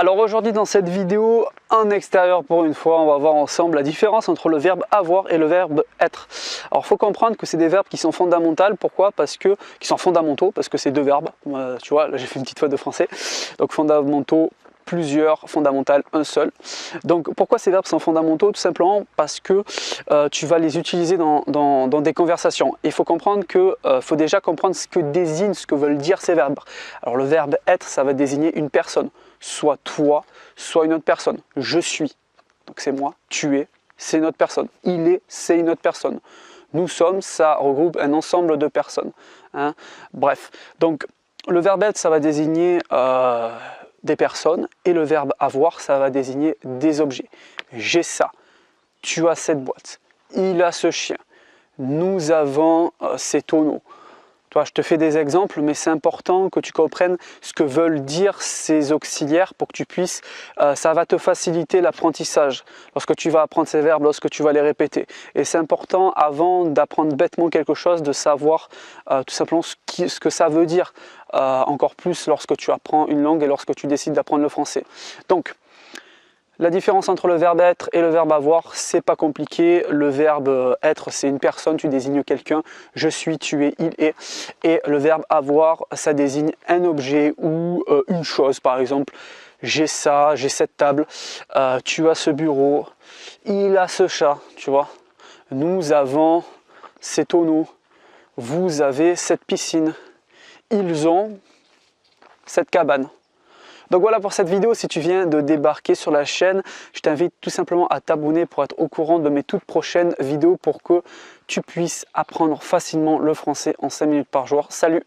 Alors aujourd'hui dans cette vidéo, en extérieur pour une fois, on va voir ensemble la différence entre le verbe avoir et le verbe être. Alors il faut comprendre que c'est des verbes qui sont fondamentaux. Pourquoi? Qui sont fondamentaux, parce que c'est deux verbes. Tu vois, là j'ai fait une petite faute de français. Donc fondamentaux, plusieurs, fondamental, un seul. Donc pourquoi ces verbes sont fondamentaux? Tout simplement parce que tu vas les utiliser dans des conversations. Il faut comprendre que faut déjà comprendre ce que veulent dire ces verbes. Alors le verbe être, ça va désigner une personne, soit toi, soit une autre personne. Je suis, donc c'est moi. Tu es, c'est une autre personne. Il est, c'est une autre personne. Nous sommes, ça regroupe un ensemble de personnes. Hein. Bref, donc le verbe être, ça va désigner des personnes, et le verbe avoir, ça va désigner des objets. J'ai ça, tu as cette boîte, il a ce chien, nous avons ces tonneaux. Toi, je te fais des exemples, mais c'est important que tu comprennes ce que veulent dire ces auxiliaires pour que tu puisses, ça va te faciliter l'apprentissage lorsque tu vas apprendre ces verbes, lorsque tu vas les répéter. Et c'est important, avant d'apprendre bêtement quelque chose, de savoir tout simplement ce que ça veut dire, encore plus lorsque tu apprends une langue et lorsque tu décides d'apprendre le français. Donc, la différence entre le verbe être et le verbe avoir, c'est pas compliqué. Le verbe être, c'est une personne, tu désignes quelqu'un. Je suis, tu es, il est. Et le verbe avoir, ça désigne un objet ou une chose. Par exemple, j'ai ça, j'ai cette table, tu as ce bureau, il a ce chat, tu vois. Nous avons ces tonneaux, vous avez cette piscine, ils ont cette cabane. Donc voilà pour cette vidéo. Si tu viens de débarquer sur la chaîne, je t'invite tout simplement à t'abonner pour être au courant de mes toutes prochaines vidéos pour que tu puisses apprendre facilement le français en 5 minutes par jour. Salut!